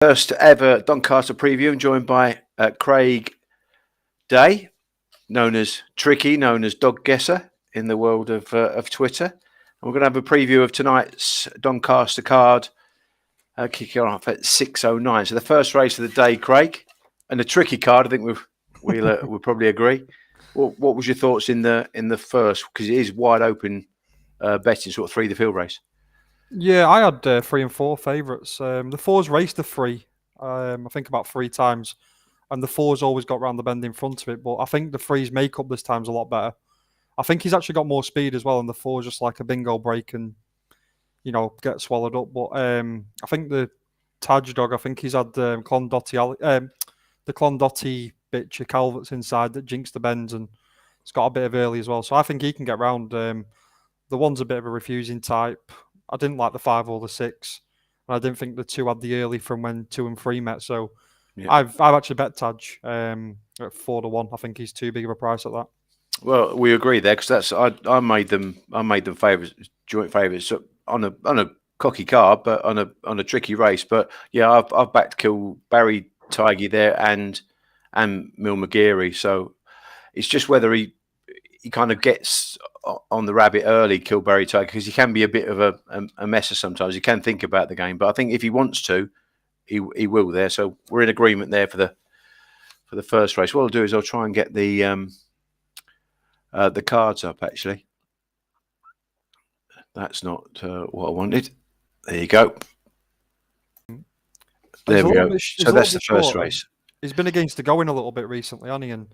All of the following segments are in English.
First ever Doncaster preview. I'm joined by Craig Day, known as Tricky, known as Dog Guesser in the world of Twitter. And we're going to have a preview of tonight's Doncaster card, kicking off at 6:09. So the first race of the day, Craig, and a tricky card. I think we'll probably agree. What was your thoughts in the first? Because it is wide open betting, sort of three the field race. Yeah, I had 3 and 4 favourites. The four's raced the 3, I think about 3 times, and the four's always got round the bend in front of it. But I think the 3's makeup this time's a lot better. I think he's actually got more speed as well, and the 4's just like a bingo break and get swallowed up. But I think the Taj dog, I think he's had the Clondotti bitch Calvert's inside that jinxed the bends, and it's got a bit of early as well. So I think he can get round. The one's a bit of a refusing type. I didn't like the 5 or the 6, and I didn't think the 2 had the early from when 2 and 3 met. So yeah. I've actually bet Taj at 4-1. I think he's too big of a price at that. Well, we agree there because I made them favourites, joint favourites on a cocky card, but on a tricky race. But yeah, I've backed Barry Tigey there and Mil McGeary. So it's just whether he kind of gets on the rabbit early, Barry Tigey, because he can be a bit of a messer sometimes. He can think about the game, but I think if he wants to, he will there. So we're in agreement there for the first race. What I'll do is I'll try and get the cards up. Actually, that's not what I wanted. There you go. There we go. So that's the first race. He's been against the going a little bit recently, hasn't he? And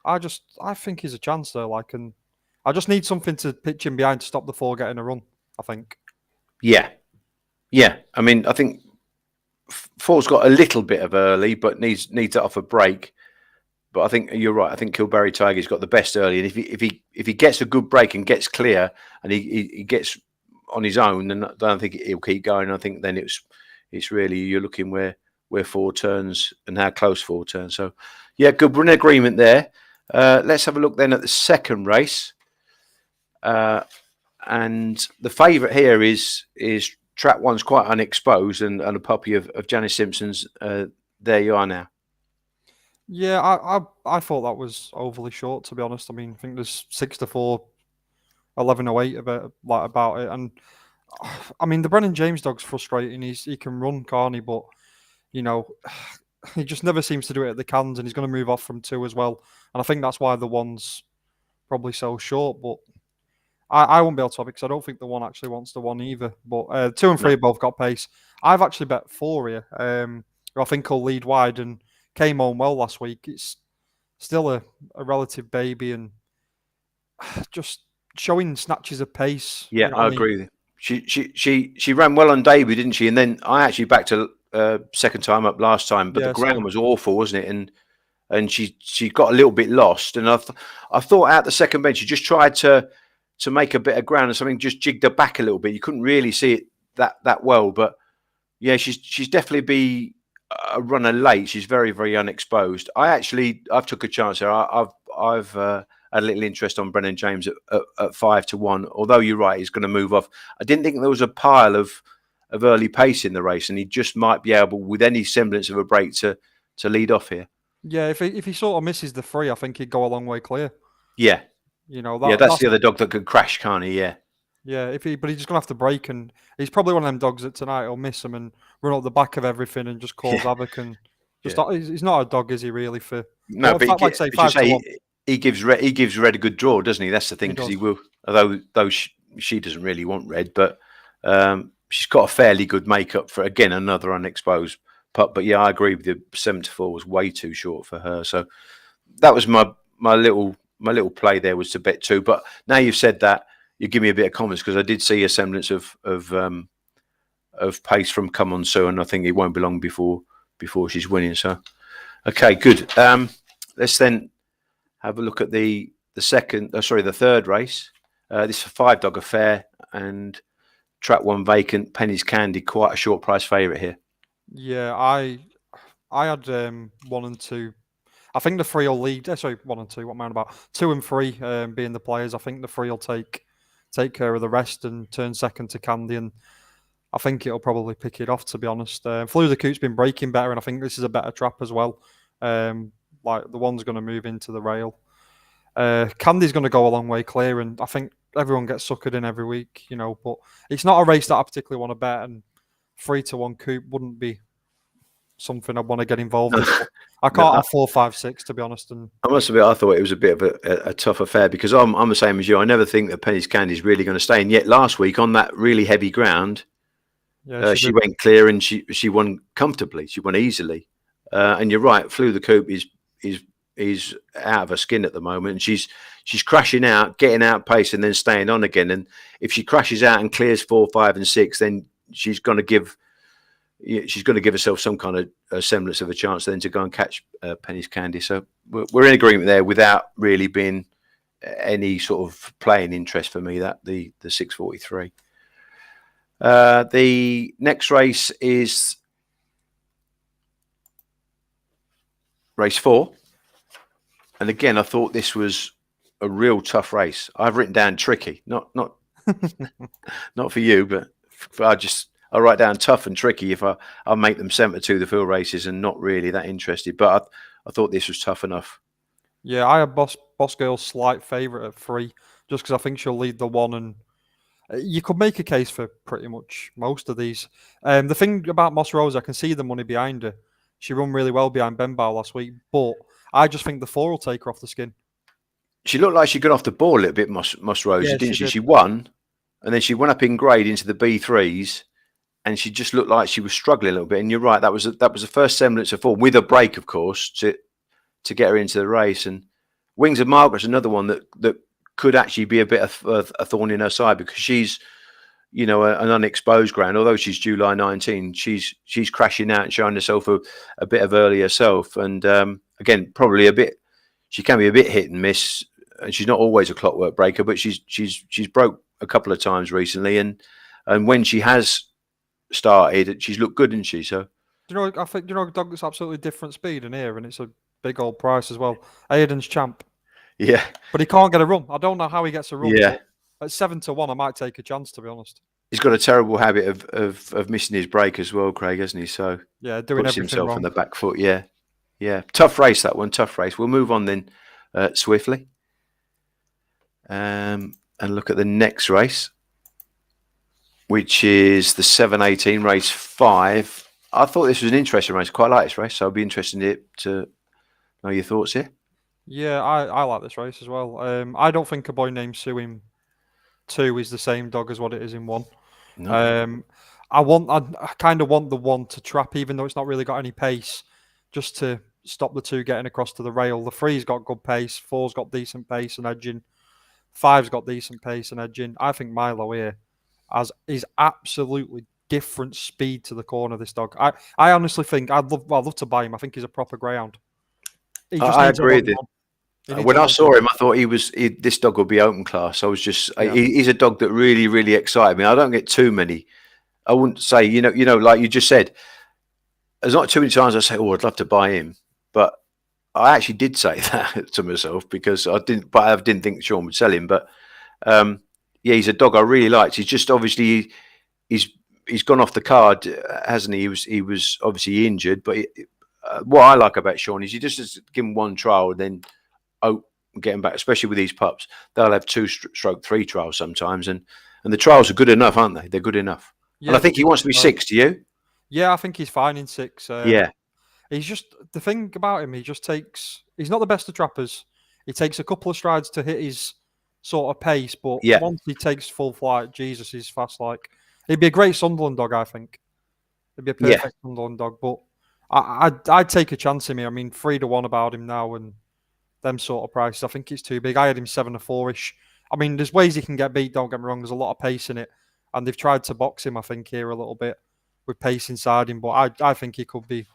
I think he's a chance there. And I just need something to pitch him behind to stop the 4 getting a run, I think. Yeah. I mean, I think 4's got a little bit of early, but needs it off a break. But I think you're right. I think Barry Tigey's got the best early, and if he gets a good break and gets clear, and he gets on his own, then I don't think he'll keep going. I think then it's really you're looking where 4 turns and how close 4 turns. So yeah, good. We're in agreement there. Let's have a look then at the second race. And the favourite here is track 1's quite unexposed and a puppy of Janice Simpson's. There you are now. Yeah, I thought that was overly short, to be honest. I mean, I think there's 6-4, 11:08 about it, and I mean the Brennan James dog's frustrating. He can run, can't he? But he just never seems to do it at the cans, and he's going to move off from 2 as well. And I think that's why the 1's probably so short. But I won't be able to have it because I don't think the 1 actually wants the 1 either. But 2 and 3 both got pace. I've actually bet 4 here. I think he'll lead wide and came on well last week. It's still a relative baby and just showing snatches of pace. Yeah, I agree. She ran well on debut, didn't she? And then I actually backed her second time up last time, but the ground was awful, wasn't it? And she got a little bit lost. And I thought out the second bench, she just tried to make a bit of ground and something just jigged her back a little bit. You couldn't really see it that well, but yeah, she's definitely be a runner late. She's very, very unexposed. I've took a chance there. I've had a little interest on Brennan James at 5-1. Although you're right, he's going to move off. I didn't think there was a pile of early pace in the race, and he just might be able, with any semblance of a break, to lead off here. Yeah, if he sort of misses the 3, I think he'd go a long way clear. Yeah, that's the other dog that could crash, can't he? Yeah. Yeah, but he's just gonna have to break, and he's probably one of them dogs that tonight will miss him and run up the back of everything and just cause havoc and he's not a dog, is he really? For no, but like say 5-1. He gives Red a good draw, doesn't he? That's the thing, because he will. Although she doesn't really want Red, but she's got a fairly good makeup for, again, another unexposed pup. But yeah, I agree with you. 7-4 was way too short for her. So that was my little play there, was to bet 2. But now you've said that, you give me a bit of confidence, because I did see a semblance of pace from Come On Sue, and I think it won't be long before she's winning. So, okay, good. Let's then have a look at the third race. This is a 5-dog affair, and track 1 vacant. Penny's Candy, quite a short price favourite here. Yeah, I had 1 and 2. I think the 3 will lead. 1 and 2. What am I on about? 2 and 3 being the players. I think the 3 will take care of the rest and turn second to Candy. And I think it'll probably pick it off, to be honest. Flew the Coot's been breaking better, and I think this is a better trap as well. Like the one's going to move into the rail. Candy's going to go a long way clear, and I think everyone gets suckered in every week, but it's not a race that I particularly want to bet, and 3-1 Coop wouldn't be something I'd want to get involved in. I can't have 4, 5, 6, to be honest. And I must admit, I thought it was a bit of a tough affair because I'm the same as you. I never think that Penny's Candy is really going to stay. And yet last week on that really heavy ground, she went clear and she won comfortably. She won easily. And you're right, Flew the Coop is out of her skin at the moment, and she's crashing out, getting out pace, and then staying on again. And if she crashes out and clears 4, 5, and 6, then she's going to give herself some kind of semblance of a chance then to go and catch Penny's Candy. So we're in agreement there without really being any sort of playing interest for me. That the 643. The next race is race 4, and again I thought this was a real tough race. I've written down tricky, not not for you, but I write down tough and tricky if I make them centre to the field races and not really that interested. But I thought this was tough enough. Yeah, I have Boss Girl's slight favourite at 3, just because I think she'll lead the 1, and you could make a case for pretty much most of these. The thing about Moss Rose, I can see the money behind her. She ran really well behind Benbow last week, but I just think the 4 will take her off the skin. She looked like she got off the ball a little bit, Moss Rose, didn't she? She won, and then she went up in grade into the B3s. And she just looked like she was struggling a little bit. And you're right, that was the first semblance of form with a break, of course, to get her into the race. And Wings of Margaret's another one that could actually be a bit of a thorn in her side because she's, an unexposed ground. Although she's July 19, she's crashing out and showing herself a bit of early herself. And again, probably she can be a bit hit and miss. And she's not always a clockwork breaker, but she's broke a couple of times recently. And when she has started, she's looked good, isn't she? So I think a dog that's absolutely different speed in here, and it's a big old price as well. Aiden's Champ. Yeah, but he can't get a run. I don't know how he gets a run. Yeah, at 7-1, I might take a chance, to be honest. He's got a terrible habit of missing his break as well, Craig, hasn't he? So yeah, doing puts everything himself wrong on the back foot. Yeah. Tough race, that one. Tough race. We'll move on then swiftly and look at the next race, which is the 7:18 race 5. I thought this was an interesting race. Quite like this race, so I'll be interested to know your thoughts here. Yeah, I like this race as well. I don't think a boy named Sue in 2 is the same dog as what it is in 1. No. I kind of want the 1 to trap, even though it's not really got any pace, just to stop the 2 getting across to the rail. The 3's got good pace, 4's got decent pace and edging, 5's got decent pace and edging. I think Milo here is absolutely different speed to the corner. This dog, I honestly think I'd love to buy him. I think he's a proper greyhound. I agree with you. When I saw him, I thought this dog would be open class. I was just, he's a dog that really, really excited me. I don't get too many. I wouldn't say, like you just said, there's not too many times I say, oh, I'd love to buy him. But I actually did say that to myself because I didn't think Sean would sell him. But yeah, he's a dog I really liked. He's just obviously he's gone off the card, hasn't he? He was obviously injured, but what I like about Sean is you just give him 1 trial and then get him back. Especially with these pups, they'll have 2-3 trials sometimes, and the trials are good enough, aren't they? They're good enough. Yeah, and I think he wants to be 6. Do you? Yeah, I think he's fine in 6. Yeah, he's just, the thing about him, he's not the best of trappers. He takes a couple of strides to hit his sort of pace, but once he takes full flight, Jesus, he's fast. Like, he'd be a great Sunderland dog, I think. He'd be a perfect Sunderland dog, but I'd take a chance in him. I mean, 3-1 about him now, and them sort of prices, I think it's too big. I had him 7-4-ish. I mean, there's ways he can get beat, don't get me wrong. There's a lot of pace in it, and they've tried to box him, I think, here a little bit with pace inside him, but I think he could be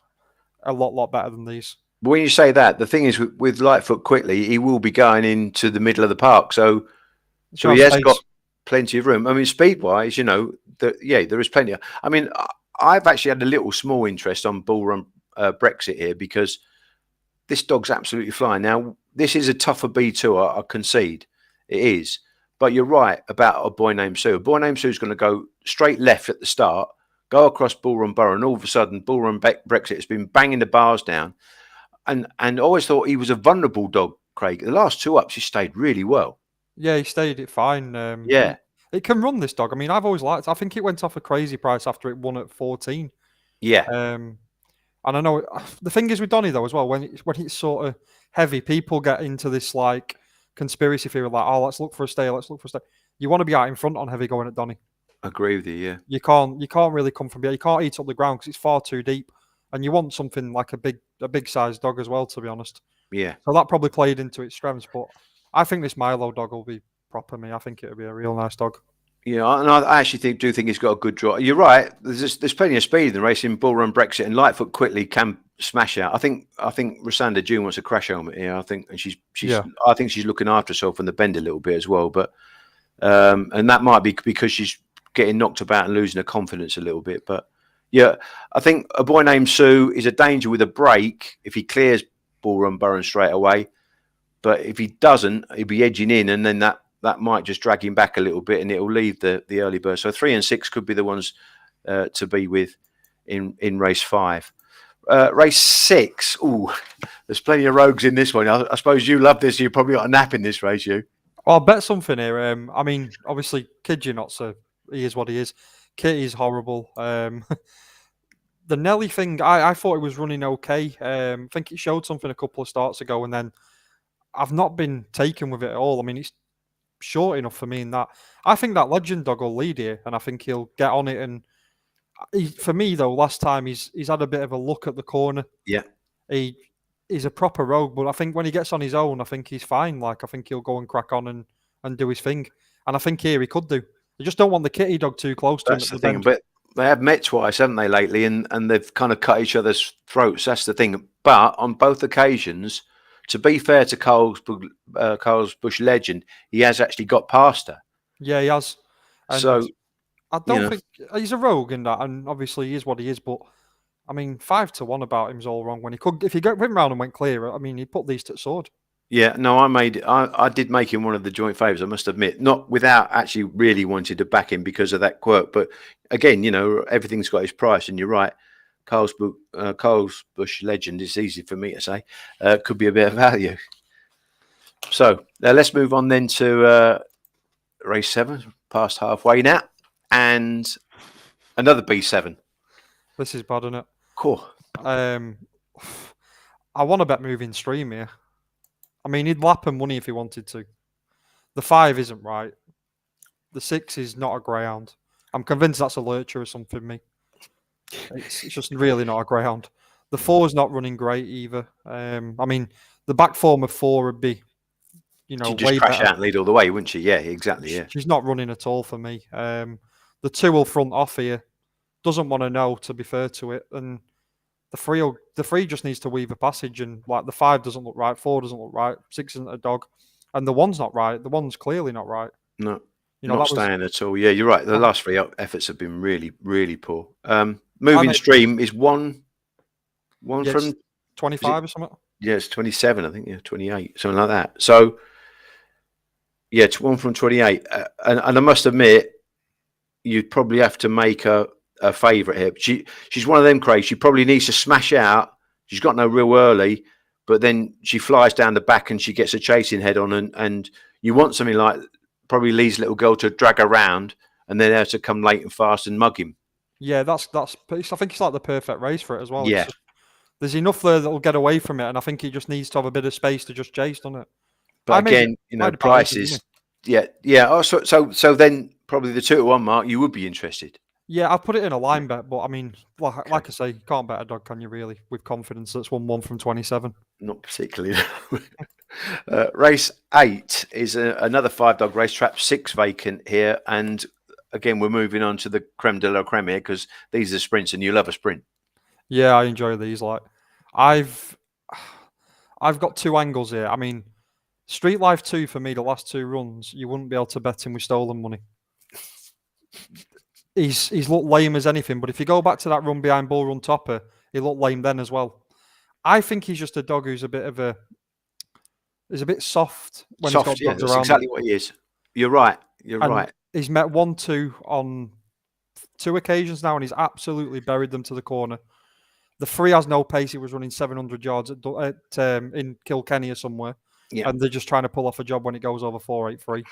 a lot better than these. But when you say that, the thing is with Lightfoot quickly, he will be going into the middle of the park, so he has got plenty of room. I mean, speed-wise, there is plenty. I mean, I've actually had a little small interest on Bull Run Brexit here because this dog's absolutely flying. Now, this is a tougher B2, I concede. It is. But you're right about A Boy Named Sue. A Boy Named Sue is going to go straight left at the start, go across Bull Run Borough, and all of a sudden, Bull Run Brexit has been banging the bars down. And always thought he was a vulnerable dog, Craig. The last 2 ups, he stayed really well. Yeah, he stayed it fine. Yeah. It can run, this dog. I mean, I've always liked. I think it went off a crazy price after it won at 14. Yeah. And I know the thing is with Donny though as well. When it's sort of heavy, people get into this like conspiracy theory, like, oh, let's look for a stay. Let's look for a stay. You want to be out in front on heavy going at Donny. Agree with you. Yeah. You can't really come from behind. You can't eat up the ground because it's far too deep. And you want something like a big sized dog as well, to be honest. Yeah. So that probably played into its strengths. But I think this Milo dog will be proper me. I think it'll be a real nice dog. Yeah, and I actually do think he's got a good draw. You're right. There's plenty of speed in the race in Bull Run Brexit, and Lightfoot quickly can smash out. I think Rosanda June wants a crash helmet here. I think, and I think she's looking after herself on the bend a little bit as well. But and that might be because she's getting knocked about and losing her confidence a little bit. But yeah, I think A Boy Named Sue is a danger with a break if he clears Bull Run Borough straight away. But if he doesn't, he'll be edging in, and then that might just drag him back a little bit, and it will leave the early burst. So 3 and 6 could be the ones to be with in race 5. Race 6, there's plenty of rogues in this one. I suppose you love this. You probably got a nap in this race, you. I'll bet something here. I mean, obviously, Kid you not, so he is what he is. Kitty's horrible. The Nelly thing, I thought it was running okay. I think it showed something a couple of starts ago, and then I've not been taken with it at all. I mean, it's short enough for me in that. I think that Legend dog will lead here, and I think he'll get on it. And for me, though, last time he's had a bit of a look at the corner. Yeah. He's a proper rogue, but I think when he gets on his own, I think he's fine. Like, I think he'll go and crack on and do his thing. And I think here he could do. They just don't want the kitty dog too close to him. That's the thing. But they have met twice, haven't they, lately? And they've kind of cut each other's throats. That's the thing. But on both occasions, to be fair to Carl's Bush Legend, he has actually got past her. Yeah, he has. And so I don't think he's a rogue in that, and obviously he is what he is. But I mean, 5-1 about him's all wrong. When he could, if he went round and went clear, I mean, he put these to the sword. Yeah, no, I did make him one of the joint favourites, I must admit, not without actually really wanting to back him because of that quirk. But again, everything's got its price, and you're right. Carl's Bush Legend, it's easy for me to say, could be a bit of value. So let's move on then to race 7, past halfway now, and another B7. This is bad, isn't it? Cool. I want to bet moving stream here. I mean, he'd lap and money if he wanted to. The 5 isn't right. The 6 is not a greyhound. I'm convinced that's a lurcher or something, me. It's just really not a greyhound. The 4 is not running great either. I mean, the back form of 4 would be, she'd just crash out and lead all the way, wouldn't she? Yeah, exactly. Yeah, she's not running at all for me. The 2 will front off here. Doesn't want to know, to be fair to it, and the 3 just needs to weave a passage, and like the 5 doesn't look right, 4 doesn't look right, 6 isn't a dog, and the 1's not right. The 1's clearly not right. No, not staying at all. Yeah, you're right. The last 3 efforts have been really, really poor. Moving stream is one from 25 or something. Yeah, it's 27, I think. Yeah, 28, something like that. So yeah, it's 1 from 28, and I must admit, you'd probably have to make a favourite here. She's one of them, Craig. She probably needs to smash out. She's got no real early, but then she flies down the back and she gets a chasing head on, and you want something like probably Lee's little girl to drag around and then her to come late and fast and mug him. Yeah, that's. I think it's like the perfect race for it as well. Yeah, there's enough there that will get away from it, and I think he just needs to have a bit of space to just chase, doesn't it? But again, prices. Yeah. Oh, so then probably the 2-1 mark, you would be interested. Yeah, I'll put it in a line bet, but I mean, like I say, you can't bet a dog, can you really, with confidence that's won 1 from 27? Not particularly. Race 8 is another 5-dog race, trap 6 vacant here, and again, we're moving on to the creme de la creme here because these are sprints, and you love a sprint. Yeah, I enjoy these. Like, I've got 2 angles here. I mean, Street Life 2 for me, the last 2 runs, you wouldn't be able to bet him with stolen money. He's looked lame as anything, but if you go back to that run behind Bull Run Topper, he looked lame then as well. I think he's just a dog who's a bit soft when he's got dogs around. That's exactly what he is. You're right. You're And right. he's met 1-2 on 2 occasions now, and he's absolutely buried them to the corner. The 3 has no pace. He was running 700 yards in Kilkenny or somewhere, Yeah. and they're just trying to pull off a job when it goes over 4.83,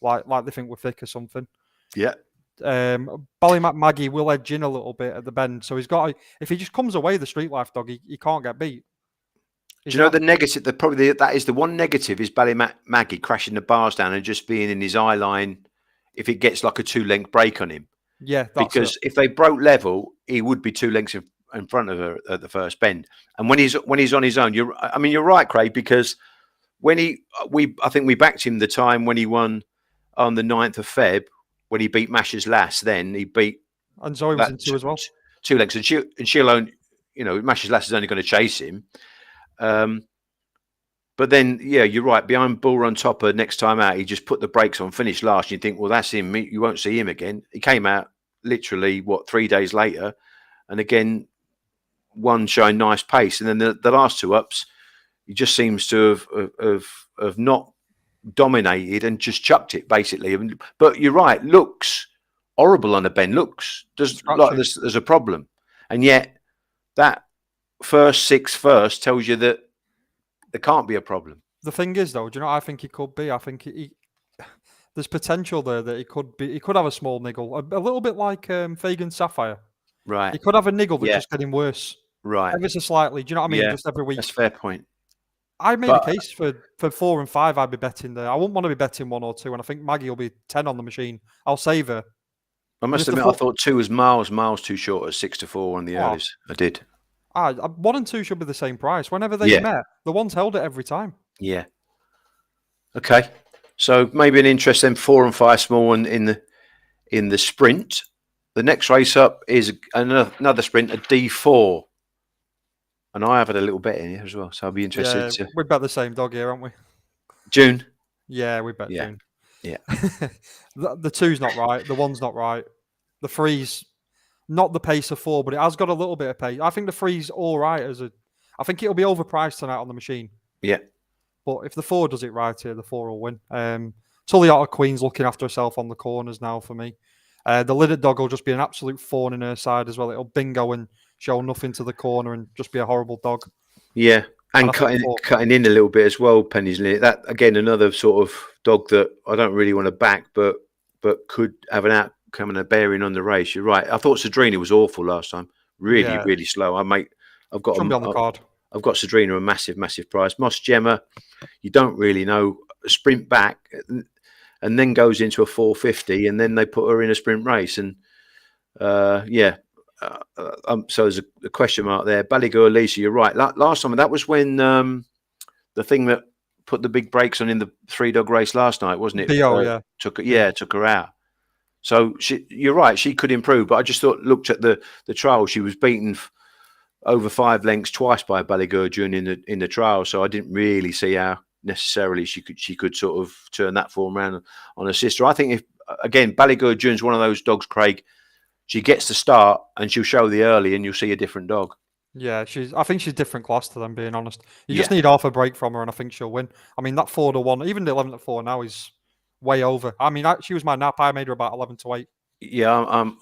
like they think we're thick or something. Yeah. Ballymac Maggie will edge in a little bit at the bend, so he's got. If he just comes away the Street Life dog, he can't get beat. Do you know the negative? That is the one negative is Maggie crashing the bars down and just being in his eye line. If it gets like a 2-length break on him, yeah, because if they broke level, he would be 2 lengths in front of her at the first bend. And when he's on his own, you're right, Craig, because when I think we backed him the time when he won on the 9th of Feb when he beat Masher's Lass. Then he beat and Zoe was in 2 as well. 2 lengths, and she'll own. Masher's Lass is only going to chase him. But then, yeah, you're right. Behind Bull Run Topper next time out, he just put the brakes on, finished last. And you think, well, that's him. You won't see him again. He came out literally 3 days later, and again, one showing nice pace. And then the last 2 ups, he just seems to have not dominated and just chucked it basically. But you're right. Looks horrible on the bend. Looks like there's a problem, and yet that first 6 tells you that there can't be a problem. The thing is, though, do you know what I think he could be? I think there's potential there that he could be. He could have a small niggle, a little bit like Fagan Sapphire. Right. He could have a niggle that's just getting worse. Right. Ever so slightly. Do you know what I mean? Yeah, just every week. that's a fair point. I made a case for 4 and 5. I'd be betting there. I wouldn't want to be betting 1 or 2, and I think Maggie will be 10 on the machine. I'll save her. I must admit, I thought 2 was miles too short at 6-4 on the earlies. I did. 1 and 2 should be the same price. Whenever they met, the ones held it every time. Yeah. Okay. So maybe an interest then 4 and 5 small one in the sprint. The next race up is another sprint, a D4. And I have had a little bet in here as well, so I'll be interested to. We bet the same dog here, aren't we? June. Yeah, we bet June. Yeah. the 2's not right. The 1's not right. The 3's not the pace of 4, but it has got a little bit of pace. I think the 3's all right I think it'll be overpriced tonight on the machine. Yeah. But if the 4 does it right here, the 4 will win. Tully Otter Queen's looking after herself on the corners now for me. The lidded dog will just be an absolute thorn in her side as well. It'll bingo and show nothing to the corner and just be a horrible dog. Yeah, and cutting in a little bit as well, Penny's Limit. That, again, another sort of dog that I don't really want to back, but could have an outcome and a bearing on the race. You're right. I thought Cedrina was awful last time. Really slow. I've got on the card. I've got Cedrina a massive price. Moss Gemma, you don't really know. A sprint back and then goes into a 450, and then they put her in a sprint race. And so there's a question mark there. Ballygirl Lisa, you're right. Last time, that was when the thing that put the big brakes on in the 3-dog race last night, wasn't it? BO, took her out. So you're right. She could improve, but I just looked at the trial. She was beaten over 5 lengths twice by Ballygirl June in the trial. So I didn't really see how necessarily she could sort of turn that form around on her sister. I think again, Ballygirl June's one of those dogs, Craig. She gets the start and she'll show the early, and you'll see a different dog. Yeah, I think she's different class to them, being honest. You just need half a break from her, and I think she'll win. I mean, that 4-1, even the 11-4 now is way over. I mean, she was my nap. I made her about 11-8. Yeah,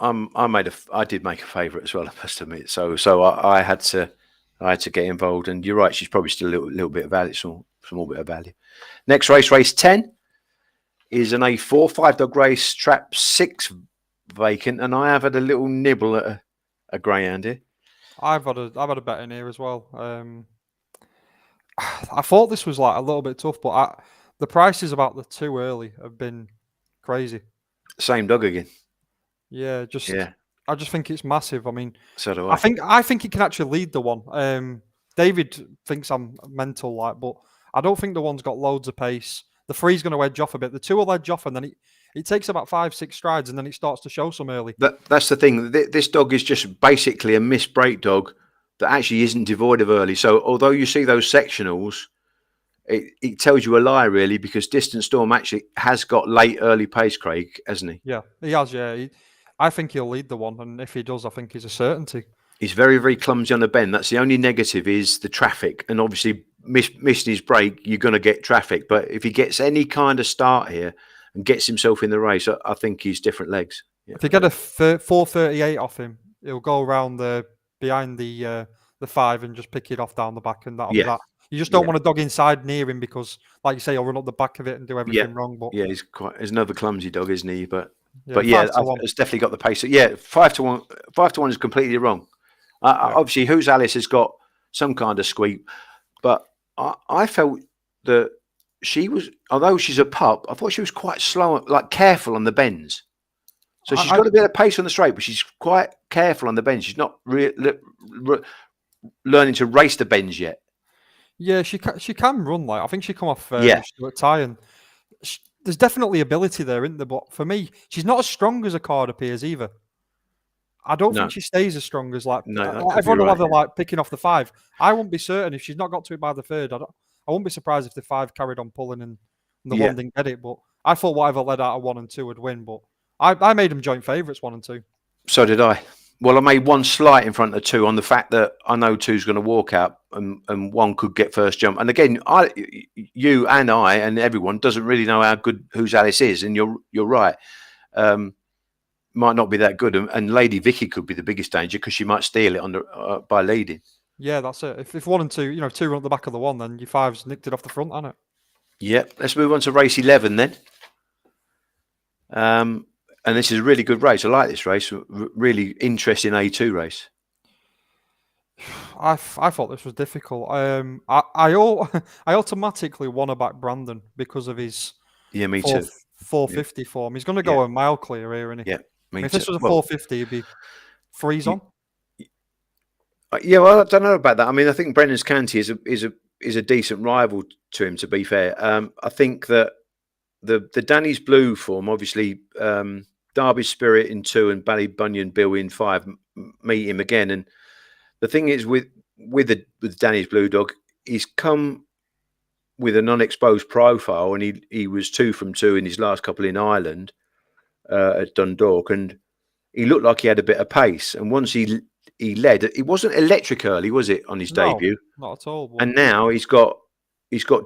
I did make a favourite as well, I must admit. So I had to get involved, and you're right. She's probably still a little bit of value, small bit of value. Next race 10 is an A4 5-dog race, trap 6 vacant, and I have had a little nibble at a greyhound here. I've had a bet in here as well. I thought this was like a little bit tough, but the prices about the 2 early have been crazy. Same dog again. Yeah, I just think it's massive. I mean, so do I. I think it can actually lead the 1. David thinks I'm mental, but I don't think the 1's got loads of pace. The 3's going to edge off a bit. The 2 will edge off, and then it takes about 5-6 strides, and then it starts to show some early. That's the thing. This dog is just basically a missed break dog that actually isn't devoid of early. So although you see those sectionals, it tells you a lie, really, because Distant Storm actually has got late early pace, Craig, hasn't he? Yeah, he has, yeah. I think he'll lead the 1, and if he does, I think he's a certainty. He's very, very clumsy on the bend. That's the only negative is the traffic. And obviously, missing his break, you're going to get traffic. But if he gets any kind of start here, and gets himself in the race, I think he's different legs. Yeah. If you get a 4:38 off him, he'll go around behind the 5 and just pick it off down the back, and that'll be that. You just don't want to dog inside near him because, like you say, he'll run up the back of it and do everything wrong. But he's another clumsy dog, isn't he? But it's definitely got the pace. Yeah, 5-1. 5-1 is completely wrong. Obviously, Who's Alice has got some kind of squeak, but I felt that she was, although she's a pup, I thought she was quite slow, like careful on the bends. So she's got a bit of pace on the straight, but she's quite careful on the bends. She's not learning to race the bends yet. Yeah, she can run. Like, I think she come off Stuart Ty, and there's definitely ability there, isn't there? But for me, she's not as strong as a card appears either. I don't think she stays as strong as everyone will have her picking off the 5. I won't be certain if she's not got to it by the 3rd. I won't be surprised if the 5 carried on pulling and the 1 didn't get it. But I thought whatever led out of 1 and 2 would win. But I made them joint favourites 1 and 2. So did I. Well, I made 1 slight in front of 2 on the fact that I know 2's going to walk out and 1 could get first jump. And again, you and I and everyone doesn't really know how good Who's Alice is, and you're right. Might not be that good, and Lady Vicky could be the biggest danger because she might steal it by leading. Yeah, that's it. If 1 and 2, 2 run at the back of the 1, then your 5's nicked it off the front, hasn't it? Yep. Let's move on to race 11 then. And this is a really good race. I like this race. Really interesting A2 race. I thought this was difficult. I automatically want to back Brandon because of his me too. 450 form. He's going to go a mile clear here, isn't he? Yeah, if this was a 450, he'd be freeze on. Yeah, well, I don't know about that. I mean, I think Brennan's Canty is a decent rival to him. To be fair, I think that the Danny's Blue form, obviously, Derby Spirit in 2 and Ballybunion Bill in 5 meet him again. And the thing is with Danny's Blue Dog, he's come with an unexposed profile, and he was 2 from 2 in his last couple in Ireland at Dundalk, and he looked like he had a bit of pace. And once he led, it wasn't electric early, was it, on his debut? Not at all. And now he's got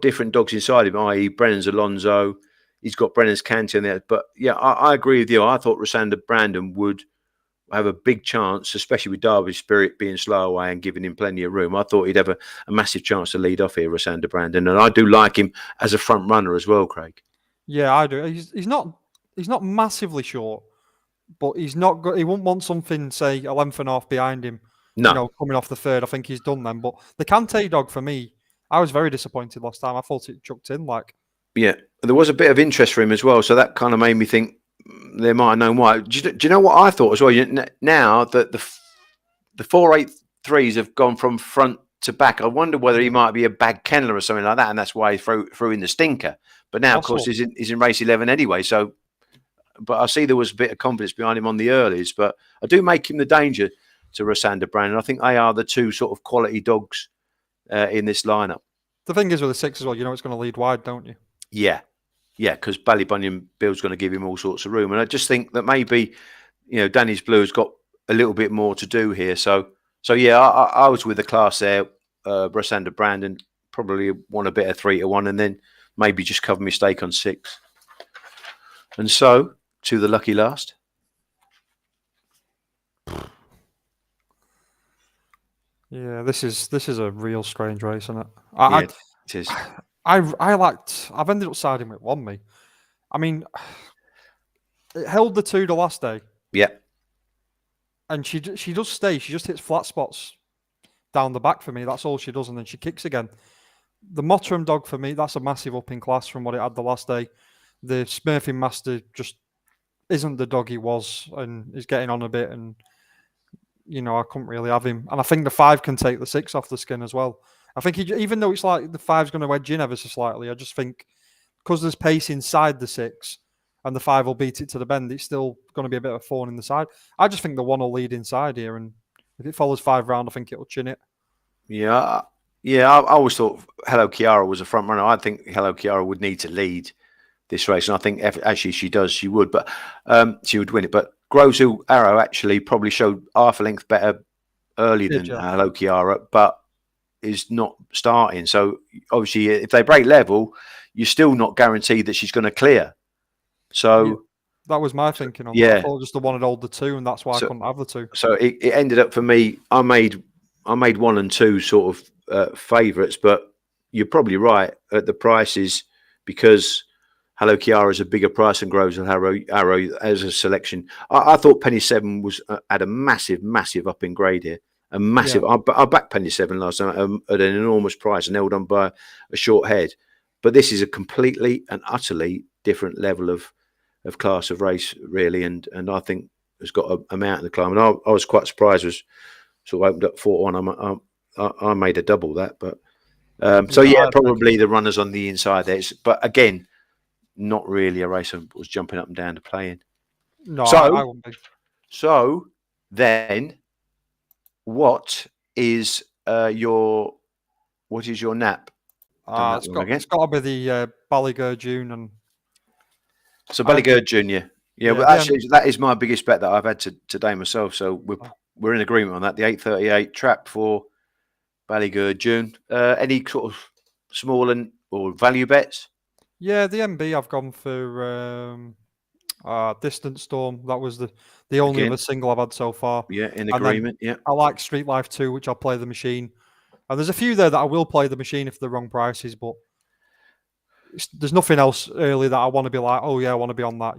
different dogs inside him, i.e. Brennan's Alonso. He's got Brennan's Canty in there. But yeah, I agree with you. I thought Rosander Brandon would have a big chance, especially with Derby Spirit being slow away and giving him plenty of room. I thought he'd have a massive chance to lead off here, Rosander Brandon. And I do like him as a front runner as well, Craig. Yeah, I do. He's not massively short, but he's not he won't want something, say, a length and a half behind him. No. Coming off the 3rd. I think he's done them. But the Canty dog, for me, I was very disappointed last time. I thought it chucked in like. Yeah, there was a bit of interest for him as well, so that kind of made me think they might have known why. Do you know what I thought as well? Now that the 483s have gone from front to back, I wonder whether he might be a bag kennel or something like that, and that's why he threw in the stinker. But now, of course, he's in race 11 anyway. So, but I see there was a bit of confidence behind him on the earlies. But I do make him the danger to Rosander Brandon. I think they are the 2 sort of quality dogs in this lineup. The thing is with the 6 as well, it's going to lead wide, don't you? Yeah, because Ballybunion Bill's going to give him all sorts of room, and I just think that maybe Danny's Blue's got a little bit more to do here. So yeah, I was with the class there. Rosander Brandon probably won a bit of 3-1, and then maybe just cover mistake on 6. And so to the lucky last. Yeah, this is a real strange race, isn't it? It is. I've ended up siding with 1 me. I mean, it held the 2 the last day. Yeah. And she does stay. She just hits flat spots down the back for me. That's all she does, and then she kicks again. The Mottram dog for me, that's a massive up in class from what it had the last day. The Smurfing Master just isn't the dog he was, and is getting on a bit, and I couldn't really have him. And I think the 5 can take the 6 off the skin as well. I think even though it's like the 5's going to wedge in ever so slightly, I just think because there's pace inside the 6 and the 5 will beat it to the bend, it's still going to be a bit of a thorn in the side. I just think the 1 will lead inside here, and if it follows 5 round, I think it'll chin it. Yeah. I always thought Hello Kiara was a front runner. I think Hello Kiara would need to lead this race, and I think actually she would, but she would win it. But Grozu Arrow actually probably showed half a length better early than Hello Kiara, but is not starting. So obviously, if they break level, you're still not guaranteed that she's going to clear. So that was my thinking on that. I yeah, thought just the one had owed the 2, and that's why I so couldn't have the 2. so it ended up for me. I made 1 and 2 sort of favourites, but you're probably right at the prices because Hello Kiara is a bigger price than Groves and Arrow as a selection. I thought Penny 7 was had a massive up in grade here. A massive. Yeah. I backed Penny 7 last time at an enormous price and held on by a short head. But this is a completely and utterly different level of class of race, really, and I think has got a mount in the climb. And I was quite surprised. Was sort of opened up 4-1. I made a double that, but so yeah, probably the runners on the inside there. But again, not really a race I was jumping up and down to play in. No, I wouldn't be. So then, what is your nap? It's got to be the Ballygher June and. So Ballygher Junior. Yeah, well, actually, that is my biggest bet that I've had today myself. So we're in agreement on that. The 8:38 trap for Ballygher June. Any sort of small or value bets? Yeah, the MB I've gone for Distant Storm. That was the only other single I've had so far. Yeah, in agreement. Yeah, I like Street Life 2, which I'll play the machine. And there's a few there that I will play the machine if they're wrong prices, but there's nothing else early that I want to be like, oh yeah, I want to be on that,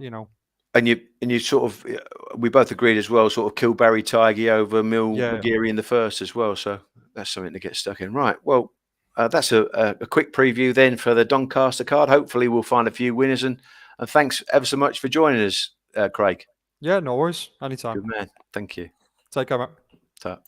And you sort of, we both agreed as well, sort of kill Barry Tigey over McGeary in the first as well. So that's something to get stuck in. Right. Well, that's a quick preview then for the Doncaster card. Hopefully we'll find a few winners, and thanks ever so much for joining us, Craig. Yeah, no worries. Anytime. Good man. Thank you. Take care, mate. Ta.